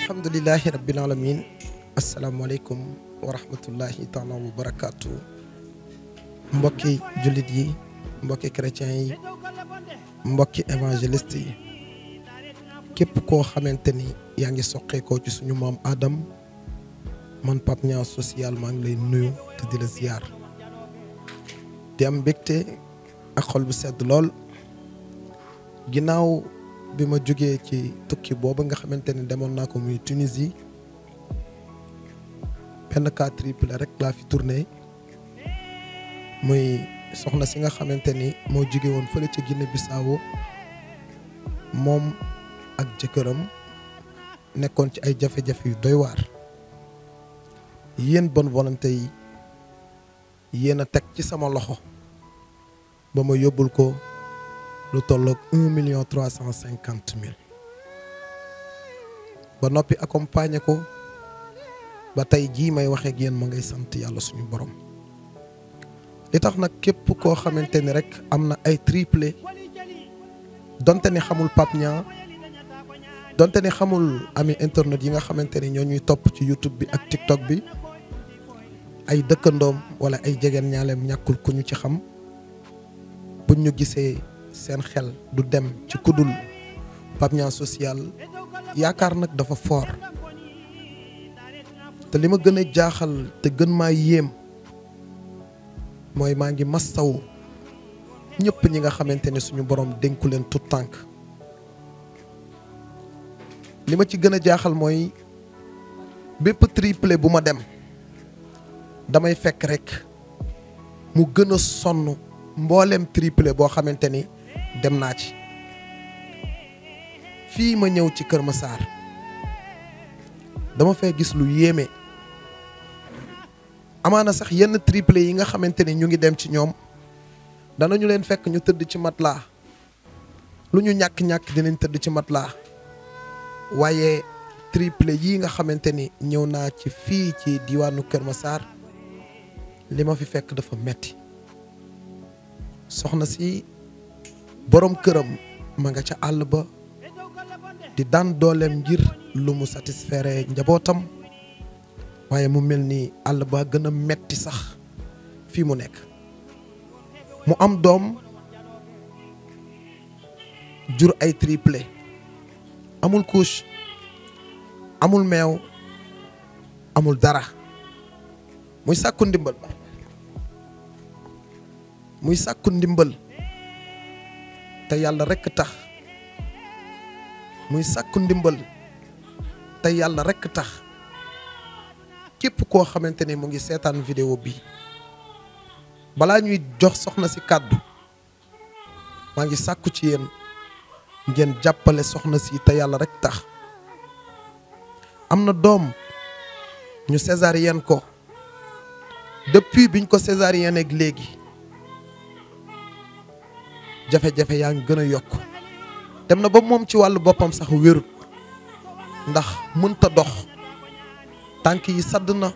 alhamdulillahi rabbil alamin asalaamaaleykum wa rahmatullahi taala wa barakaatu mbokki jullit yi mbokki chrétien yi mbokki évangéliste yi képp koo xamante ni yaa ngi soqeekoo ci suñu maam Adam man Pape Niang social maa ngi lay nuyu te di la ziar di am mbégte ak xol bu sedd lool ginnaaw bi ma jógee ci tukki boobu nga xamante ni demoon naa ko muy Tunisie benn cas triple rek laa fi tourné muy soxna si nga xamante ni moo jóge woon fële ca Guinée Bissau moom ak jëkkëram nekkoon ci ay jafe-jafe yu doy waar yéen bonne volonté yi yéen a teg ci sama loxo ba ma yóbbul ko lu tolloog 1,350,000 ba noppi accompagner ko ba tey jii may waxee ak yéen ma ngay sant yàlla suñu borom li tax nag képp koo xamante ni rek am na ay triplé donte ni xamul Pape Niang donte ni xamul ami internet yi nga xamante ni ñoo ñuy topp ci YouTube bi ak TikTok bi ay dëkkandoom wala ay jegeen ñaaleem ñàkkul ku ñu ci xam buñ ñu gisee seen xel du dem ci kudul Pape Niang social yaakaar nag dafa fort te li ma gën a jaaxal te gën maa yéem mooy maa ngi mastawu ñëpp ñi nga xamante ne suñu borom dénku leen tout tànk li ma ci gën a jaaxal mooy bépp triplé bu ma dem damay fekk rek mu gën a sonn mboolem triplé boo xamante ni dem naa ci fii ma ñëw ci Kër Massar dama fay gis lu yéeme amaana sax yenn triplé yi nga xamante ni ñu ngi dem ci ñoom danañu leen fekk ñu tëdd ci matelas lu ñu ñàkk-ñàkk dinañ tëdd ci matelas waaye triplé yii nga xamante ni ñëw naa ci fii ci diwaanu Kër Massar li ma fi fekk dafa metti soxna si borom këram ma nga ca àll ba di daan dooleem ngir lu mu satisfaire njabootam waaye mu mel ni àll ba gën a metti sax fii mu nekk mu am doom jur ay triplé amul couche amul meew amul dara muy sàkku ndimbal te yàlla rekk tax muy sàkku ndimbal te yàlla rekk tax képp koo xamante ni mu ngi seetaan vidéo bi balaa ñuy jox soxna si kàddu maa ngi sàkku ci yéen ngeen jàppale soxna si te yàlla rekk tax am na doom ñu césarienne ko depuis biñ ko césarienne ak léegi jafe-jafe yaa ngi gën a yokk dem na ba moom ci wàllu boppam sax wérut ndax mënta dox tànk yi sadd na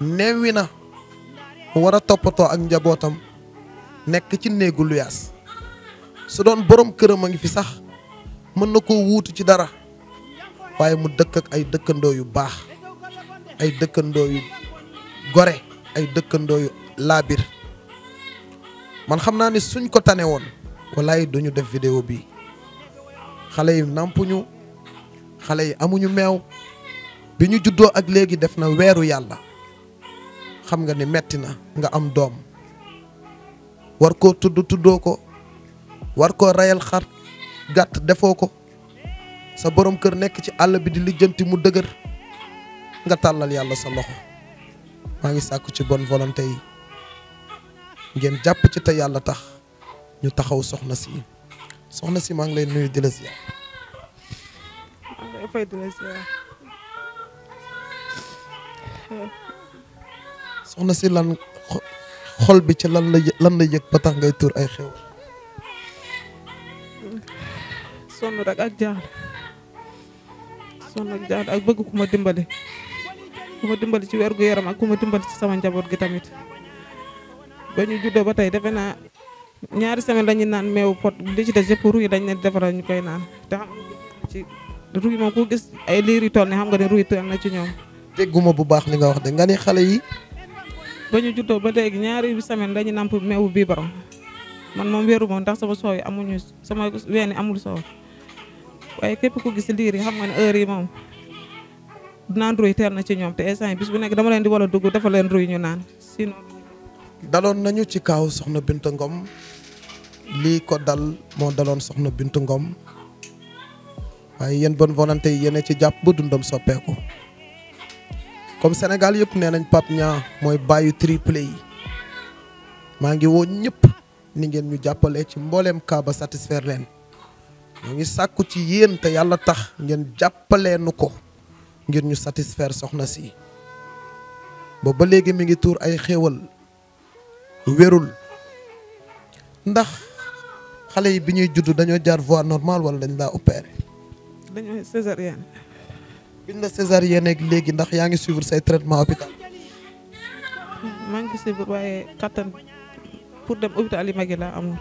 neewi na war a toppatoo ak njabootam nekk ci néegu luyaas su doon borom këram a ngi fi sax mën na koo wuutu ci dara waaye mu dëkk ak ay dëkkandoo yu baax ay dëkkandoo yu gore ay dëkkandoo yu laabir man xam naa ni suñ ko tane woon walaay duñu def vidéo bi xale yi nàmpuñu xale yi amuñu meew bi ñu juddoo ak léegi def na weeru yàlla xam nga ni metti na nga am doom war koo tuddoo ko war koo rayal xar gàtt defoo ko sa borom kër nekk ci àll bi di lijjanti mu dëgër nga tàllal yàlla sa loxo maa ngi sàkku ci bonne volonté yi ngeen jàpp ci te yàlla tax ñu taxaw soxna si maa ngi lay nuyu di la ziar. soxna si lan xol bi ci lan la yëg ba tax ngay tuur ay xew. sonn rek ak jaaxle ak bëgg ku ma dimbali ci wér gu yaram ak ku ma dimbali ci sama njaboot gi tamit ba ñu juddoo ba tey defe naa ñaari semaine lañuy naan meewu pot li ci des yëpp ruy dañ ne defaral ñu koy naan te xam ci ruy moom ku gis ay liir yu toll ne xam nga ne ruy toll na ci ñoom. dégguma bu baax li nga wax de nga ni xale yi. ba ñu juddoo ba léegi ñaari semaine dañu namp meewu biberon man moom wéeru moom ndax sama soow yi amuñu sama weeni amul soow waaye képp ku gis liir yi xam nga ne heure yi moom naan ruy teel na ci ñoom te instant yi bis bu nekk dama leen di wala dugg dafa leen ruy ñu naan sinon. daloon nañu ci kaaw soxna Binta Ngom lii ko dal moo daloon soxna Binta Ngom waaye yéen bonne volonté yi yéen ci jàpp ba dundam soppeeku comme Sénégal yëpp nee nañ Pape Niang mooy bàyyi triplé yi maa ngi woo ñëpp ni ngeen ñu jàppale ci mbooleem cas ba satisfaire leen ñoo ngi sàkku ci yéen te yàlla tax ngeen jàppalee nu ko ngir ñu satisfaire soxna si boobu ba léegi mi ngi tuur ay xéewal wérul ndax xale yi bi ñuy judd dañoo jaar voie normale wala dañ laa opéré. dañoo césarienne. biñ la césarienne ak léegi ndax yaa ngi suivre say traitement hôpital. maa ngi suivre waaye kattan pour dem hôpital yi mag yi laa amul.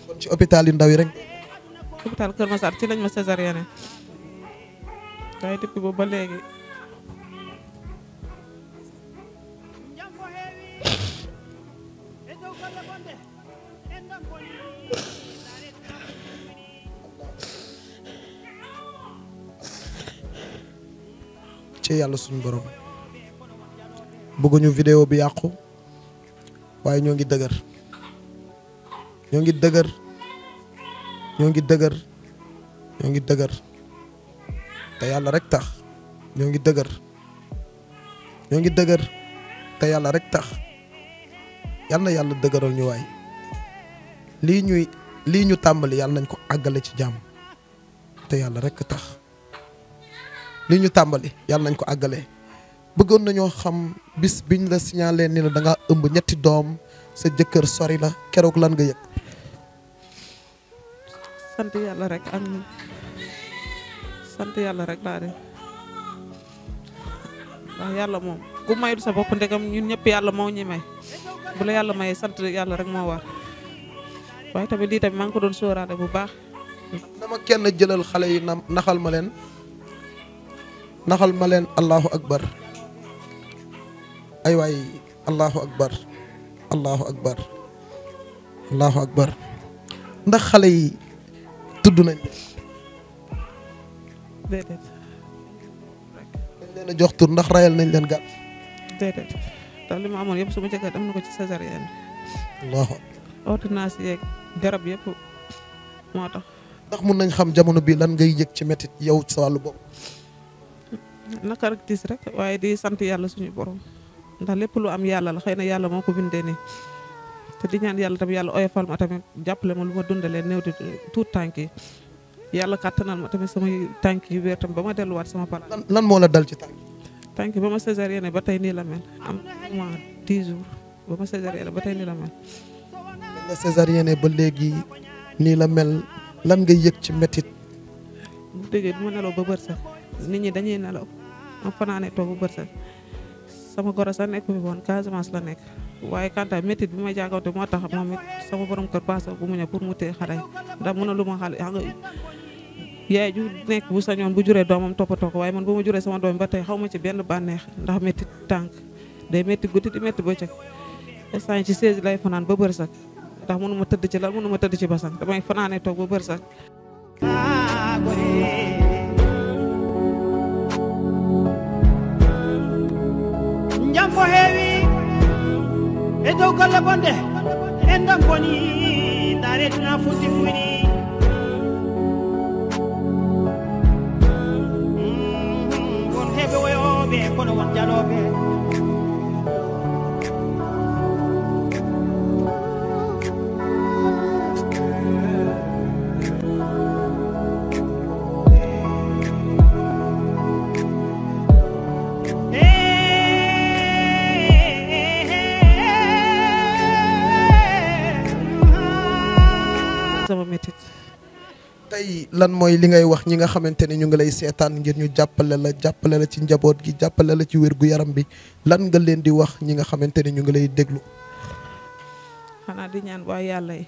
kon ci hôpital yu ndaw yi rek. hôpital Kër Massar ci lañ ma césarienne waaye depuis boobu ba léegi. ci yàlla suñu borom bëgguñu vidéo bi yàqu waaye ñoo ngi dëgër ñoo ngi dëgër ñoo ngi dëgër ñoo ngi dëgër te yàlla rek tax ñoo ngi dëgër ñoo ngi dëgër te yàlla rek tax yal na yàlla dëgëral ñu waay lii ñu tàmbali yàlla nañ ko àggale ci jàmm te yàlla rek tax lii ñu tàmbali yàlla nañ ko àggale bëggoon nañoo xam bis biñ la signalé ni la da nga ëmb ñetti doom sa jëkkër sori la keroog lan nga yëg. sant yàlla rek ak sant yàlla rek laa de ndax yàlla moom ku mayul sa bopp ndegam ñun ñëpp yàlla moo ñi may bu la yàlla mayee sant yàlla rek moo war waaye tamit lii tamit maa ngi ko doon sóoraale bu baax. dama kenn jëlal xale yi naxal ma leen allahu akbar ay waay allahu akbar allahu akbar allahu akbar ndax xale yi tudd nañ déedéet dañ leen a jox tur ndax rayal nañ leen gàtt déedéet ndax li ma amoon yëpp su ma jëkkër dem na ko ci césarienne allahu ordonnance yeeg garab yëpp moo tax. ndax mun nañ xam jamono bi lan ngay yëg ci métit yow ci sa wàllu bopp. naka rek tiis rek waaye di sant yàlla suñu borom ndax lépp lu am yàlla la xëy na yàlla moo ko bindee nii te di ñaan yàlla tamit yàlla oyofal ma tamit jàppale ma lu ma dundalee néew di tuut tànk yi yàlla kàttanal ma tamit samay tànk yi wér tamit ba ma delluwaat sama palaas. lan moo la dal ci tànk. tànk ba ma césarienne ba tey nii la mel am mois 10 jours ba ma césarienne ba tey nii la mel. dañ la césarienne ba léegi nii la mel lan nga yëg ci métit. bu déggee du ma nelaw ba bër sax nit ñi dañuy nelaw ma fanaane toog ba bër sax sama goro sax nekk fi woon Casamance la nekk waaye kanta métit bi ma jàkkante moo tax moom it sama borom kër paase bu mu ñëw pour mu téye xale yi ndax mën na lu ma xale xam nga yaay ju nekk bu sañoon bu juree doomam toppatoo ko waaye man bu ma juree sama doom ba tey xaw ma ci benn bànneex ndax métti tànk day métti guddi di métti bëccëg instant ci 16 lay fanaan ba bër sax ndax mënu ma tëdd ci lal mënu ma tëdd ci basang damay fanaane toog ba bër sax. Njam ko heewi e dow golle bonde en ɗon boni ndaretuna futti fuyni won heɓe woyoɓe kono won jaloɓe sama métit tey lan mooy li ngay wax ñi nga xamante ne ñu ngi lay seetaan ngir ñu jàppale la ci njaboot gi jàppale la ci wér-gu-yaram bi lan nga leen di wax ñi nga xamante ne ñu ngi lay déglu. xanaa di ñaan waa yàlla yi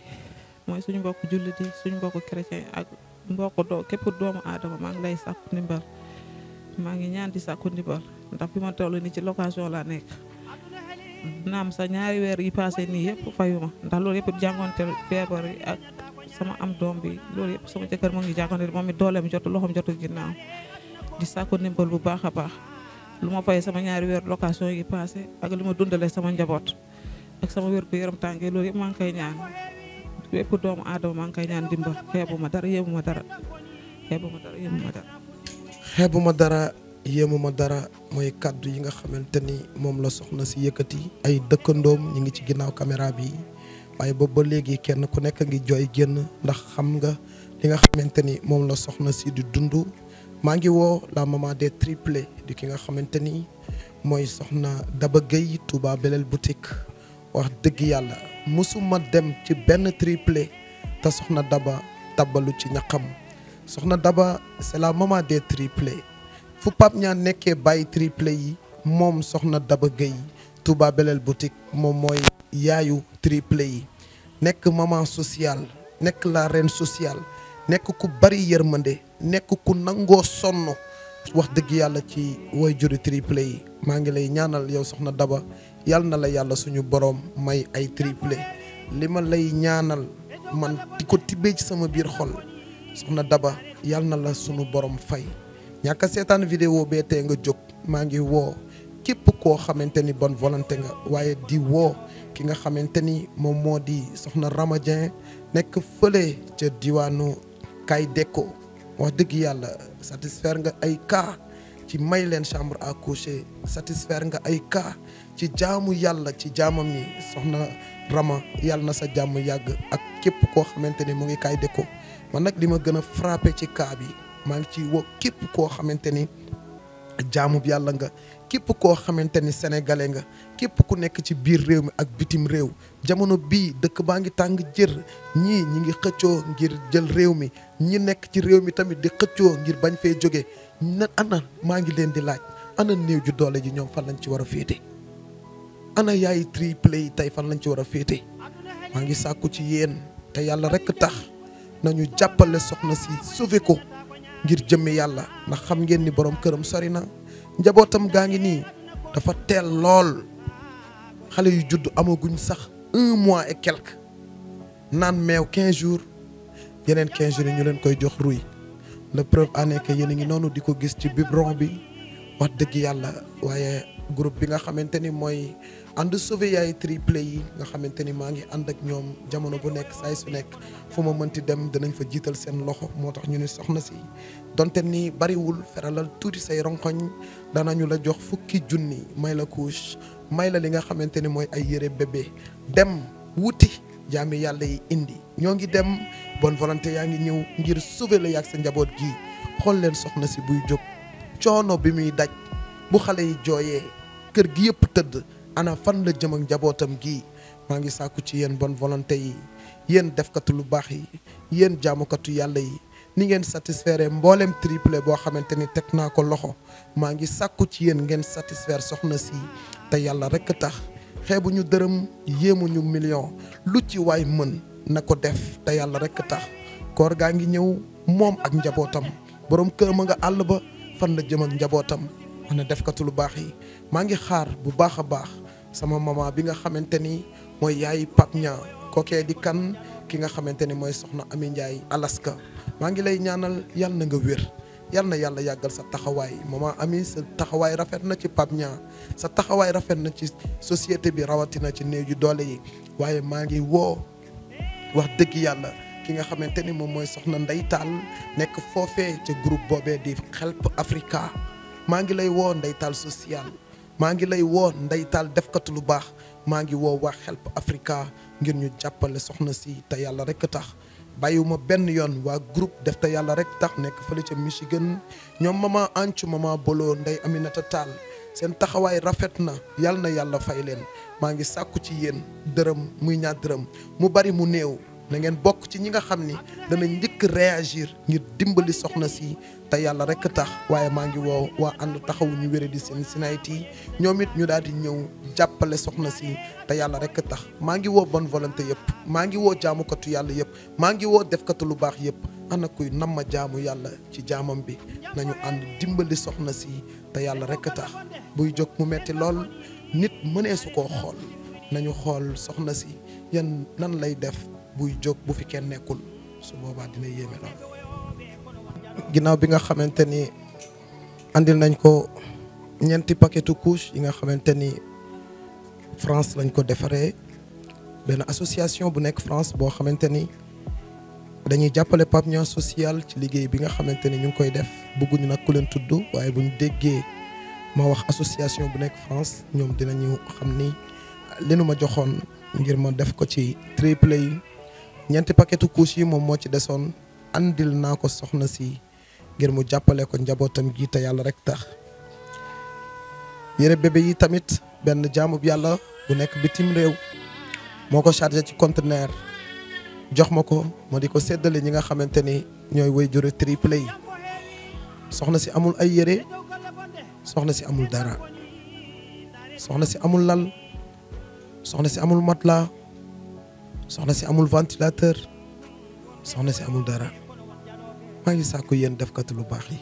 mooy suñu mbokk jullit yi suñu mbokk chrétien ak mbokk képp doomu aadama maa ngi lay sàkku ndimbal maa ngi ñaan di sàkku ndimbal ndax fi ma toll nii ci location laa nekk naam sa ñaari weer yi passé nii yëpp fayuma ndax loolu yëpp jàngoonte feebar yi ak sama am doom bi loolu yëpp sama jëkkër mu ngi jàngoonte moom it dooleem jotu loxoom jotu ginnaaw di sàkku ndimbal bu baax a baax lu ma fay sama ñaari weer location yi passé ak lu ma dundale sama njaboot ak sama wér gu yaram tàngee loolu yëpp maa ngi koy ñaan bépp doomu aadama maa ngi koy ñaan dimbal xeebuma dara yéemuma dara xeebuma dara yéemuma dara xeebuma dara yéemuma dara mooy kàddu yi nga xamante ni moom la soxna si yëkkati ay dëkkandoom ñi ngi ci ginnaaw caméra bi waaye boobu ba léegi kenn ku nekk ngi jooy génn ndax xam nga li nga xamante ni moom la soxna si di dund maa ngi woo la maman des triplés di ki nga xamante ni mooy soxna Daba Gueye Touba Belel boutique wax dëgg yàlla musuma dem ci benn triplé te soxna Daba tabbalu ci ñaqam soxna Daba c'est la maman des triplés fu Pape Niang nekkee bàyyi triplé yi moom soxna Daba Gueye Touba Belel boutique moom mooy yaayu triplé yi nekk maman sociale nekk la reine sociale nekk ku bari yërmande nekk ku nangoo sonn wax dëgg yàlla ci way juri triplé yi maa ngi lay ñaanal yow soxna Daba yàlla na la yàlla suñu borom may ay triplé li ma lay ñaanal man di ko tibbee ci sama biir xol soxna Daba yàlla na la suñu borom fay ñàkk a seetaan vidéo bee tee nga jóg maa ngi woo képp koo xamante ni bonne volonté nga waaye di woo ki nga xamante ni moom moo di soxna Ramadien nekk fële ca diwaanu Kay Dekko wax dëgg yàlla satisfaire nga ay cas ci may leen chambre à coucher satisfaire nga ay cas ci jaamu yàlla ci jaamam ñi soxna Rama yàlla na sa jàmm yàgg ak képp koo xamante ni mu ngi Kay Dekko man nag li ma gën a frappé ci cas bi maa ngi ci woo képp koo xamante ni jaamub yàlla nga képp koo xamante ni sénégalais nga képp ku nekk ci biir réew mi ak bitim réew jamono bii dëkk baa ngi tàng jër ñii ñi ngi xëccoo ngir jël réew mi ñi nekk ci réew mi tamit di xëccoo ngir bañ fee jóge na ana maa ngi leen di laaj ana néew ju doole ji ñoom fan lañ ci war a féete ana yaay triplé yi tey fan lañ ci war a féete maa ngi sàkku ci yéen te yàlla rekk tax nañu jàppale soxna si sauver ko ngir jëmmi yàlla ndax xam ngeen ni borom këram sori na njabootam gaa ngi nii dafa teel lool xale yu judd amaguñ sax 1 mois et quelque naan meew 15 jours yeneen 15 jours yi ñu leen koy jox ruy la preuve en est que yéen a ngi noonu di ko gis ci biberon bi wax dëgg yàlla waaye groupe bi nga xamante ni mooy ànd sauver yaay triplé yi nga xamante ni maa ngi ànd ak ñoom jamono bu nekk saay su nekk fu ma mënti dem dinañ fa jiital seen loxo moo tax ñu ne soxna si donte ni bariwul feralal tuuti say ronkoñ danañu la jox 10 000 may la couche may la li nga xamante ni mooy ay yére bébé dem wuti jaami yàlla yi indi ñoo ngi dem bonne volonté yaa ngi ñëw ngir sauver la yaag sa njaboot gi xool leen soxna si buy jóg coono bi muy daj bu xale yi jooyee kër gi yëpp tëdd ana fan la jëm ak njabootam gi maa ngi sàkku ci yéen bonne volonté yi yéen defkatu lu baax yi yéen jaamukatu yàlla yi ni ngeen satisfaire mboolem triplé boo xamante ni teg naa ko loxo maa ngi sàkku ci yéen ngeen satisfaire soxna si te yàlla rekk tax xeebuñu dërëm yéemuñu million lu ci waay mën na ko def te yàlla rekk tax koor gaa ngi ñëw moom ak njabootam borom kër ma nga àll ba fan la jëm ak njabootam ana defkatu lu baax yi maa ngi xaar bu baax a baax sama maman bi nga xamante ni mooy yaay Pape Niang kookee di kan ki nga xamante ni mooy soxna Ami Ndiaye Alaska maa ngi lay ñaanal yal na nga wér yal na yàlla yàggal sa taxawaay maman Ami sa taxawaay rafet na ci Pape Niang sa taxawaay rafet na ci société bi rawatina ci néew ju doole yi waaye maa ngi woo wax dëgg yàlla ki nga xamante ni moom mooy soxna Ndey Taal nekk foofee ca groupe boobee di Help Africa maa ngi lay woo Ndey Taal social maa ngi lay woo Ndey Taal defkatu lu baax maa ngi woo waa Help Africa ngir ñu jàppale soxna si te yàlla rek tax bàyyiwuma benn yoon waa groupe def te yàlla rek tax nekk fële ca Michigan ñoom maman Ancu maman Bolo Ndey Aminata Tall seen taxawaay rafet na yàlla fay leen maa ngi sàkku ci yéen dërëm muy ñaar dërëm mu bari mu néew na ngeen bokk ci ñi nga xam ni dana njëkk réagir ngir dimbali soxna si te yàlla rek tax. waaye maa ngi woo waa ànd taxawu ñu wéré di Cincinnati ñoom it ñu daal di ñëw jàppale soxna si te yàlla rek tax. maa ngi woo bonne volonté yëpp, maa ngi woo jaamukatu yàlla yëpp, maa ngi woo defkatu lu baax yëpp. ana kuy nam ma jaamu yàlla ci jaamam bi nañu ànd dimbali soxna si te yàlla rek tax. buy jóg mu metti lool nit mënee su koo xool nañu xool soxna si yan nan lay def buy jóg bu fi kenn nekkul su boobaa dina yéeme lool. ginnaaw bi nga xamante ni andil nañ ko ñeenti paquetu couche yi nga xamante ni France lañ ko defaree benn association bu nekk France boo xamante ni dañuy jàppale Pape Niang social ci liggéey bi nga xamante ni ñu ngi koy def. bëgguñu nag ku leen tudd waaye buñ déggee ma wax association bu nekk France ñoom dinañu xam ni li nu ma joxoon ngir ma def ko ci triple yi ñeenti paquetu couche yi moom moo ci desoon andil naa ko soxna si ngir mu jàppale ko njabootam gi te yàlla rek tax. yére bébé yi tamit benn jaamub yàlla bu nekk bitim réew moo ko chargé ci conteneur jox ma ko ma di ko séddale ñi nga xamante ni ñooy way jure triple yi. soxna si amul ay yére, soxna si amul dara, soxna si amul lal, soxna si amul matelas, soxna si amul ventilateur, soxna si amul dara. maa ngi sàkku yéen defkatu lu baax yi,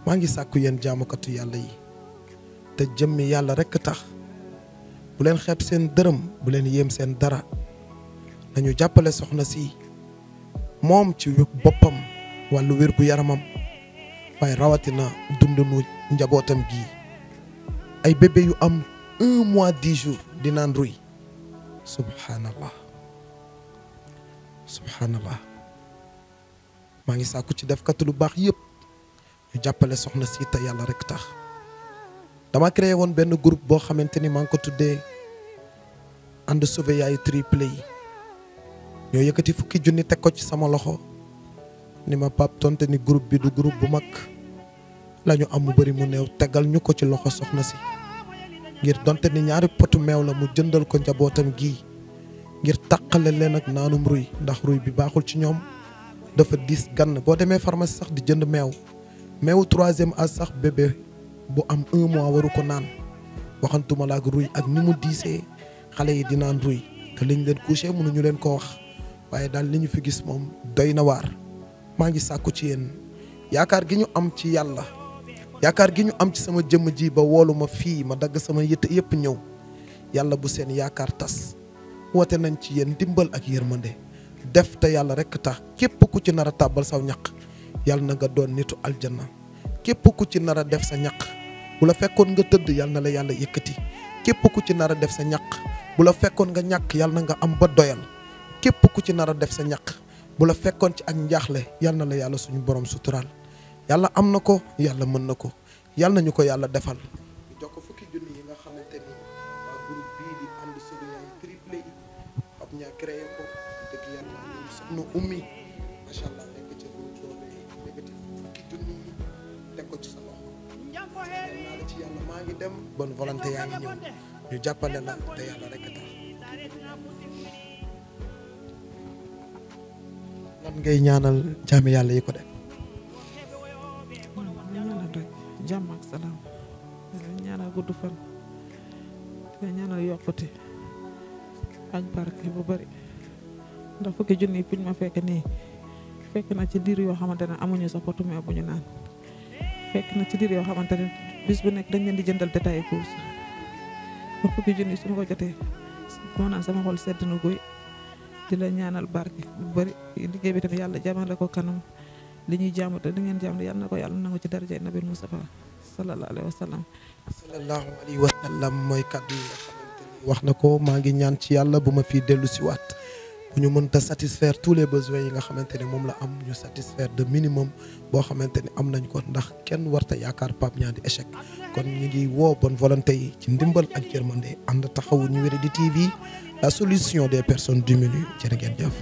maa ngi sàkku yéen jaamukatu yàlla yi te jëmmi yàlla rekk tax. bu leen xeeb seen dërëm, bu leen yéem seen dara. nañu jàppale soxna si moom ci boppam wàllu wér gu yaramam waaye rawatina dundunu njabootam gi. ay bébé yu am 1 mois 10 jours di naan ruy. subhanallah subhanallah. maa ngi sàkku ci defkatu lu baax yëpp ñu jàppale soxna si te yàlla rek tax. dama créé woon benn groupe boo xamante ni maa ngi ko tuddee ànd sauvé yaayu triple yi. ñoo yëkkati 10 000 teg ko ci sama loxo ni ma Pape tonte ni groupe bi du groupe bu mag la ñu am mu bëri mu néew tegal ñu ko ci loxo soxna si ngir donte ni ñaari potu meew la mu jëndal ko njabootam gii ngir taqale leen ak naanum ruy ndax ruy bi baaxul ci ñoom dafa diis gann. boo demee pharmacie sax di jënd meewu 3e âge sax bébé bu am 1 mois waru ko naan waxantuma la ak ruy ak ni mu diisee xale yi di naan ruy te liñ leen couché mënuñu leen ko wax waaye daal li ñu fi gis moom doy na waar. maa ngi sàkku ci yéen yaakaar gi ñu am ci yàlla, yaakaar gi ñu am ci sama jëmm ji ba woolu ma fii ma dagg sama yitte yëpp ñëw yàlla bu seen yaakaar tas. woote nañ ci yéen ndimbal ak yërmande def te yàlla rekk tax. képp ku ci nar a tàbbal saw ñaq yàlla na nga doon nitu aljanna. képp ku ci nar a def sa ñaq bu la fekkoon nga tëdd yàlla na la yàlla yëkkati. képp ku ci nar a def sa ñaq bu la fekkoon nga ñàkk yàlla na nga am ba doyal. képp ku ci nar a def sa ñaq bu la fekkoon ci ak njaaxle yàlla na la yàlla suñu borom suturaal. yàlla am na ko, yàlla mën na ko, yàlla nañu ko yàlla defal. ñu jox ko 10 000 yi nga xamante ni waa groupe bii di ànd sauvé yaayu triple yi Pape Niang créé ko dëgg yàlla ñoom soxna ummi macha allah nekk ci groupe boobu yëkkati 10 000 yi teg ko ci sa loxo. naa la ci yàlla maa ngi dem bonne volonté yaa ngi ñëw ñu jàppale la te yàlla rek tax. lan ngay ñaanal jaami yàlla yi ko def. ñaanal rek jàmm ak salaam ñaanal gudd fan te ñaanal yokkute ak barke bu bari ndax 10 000 fi ñu ma fekk nii fekk na ci diir yoo xamante ne amuñu sa potu meew bu ñu naan. fekk na ci diir yoo xamante ne bis bu nekk dañ leen di jëndal détail course pour 10 000 su ma ko jotee moo naan sama xol sedd na guy. di la ñaanal barke bu bari liggéey bi tamit yàlla jàmmale ko kanam li ñuy jaamu te di ngeen jaam yàlla na ko yàlla nangu ci daraja nabi Mustafa sallallahu alayhi wa sallam. sallallahu alayhi wa sallam mooy kàddu yi nga xamante ni wax na ko. maa ngi ñaan ci yàlla bu ma fii dellu si waat bu ñu mënta satisfaire tous les besoins yi nga xamante ne moom la am ñu satisfaire de minimum boo xamante ni am nañ ko ndax kenn warta yaakaar Pape Niang di échec. kon ñu ngi woo bonne volonté yi ci ndimbal ak yërmande ànd taxawu ñu Wéradi TV, la solution des personnes diminuées. jërë ngeen jëf.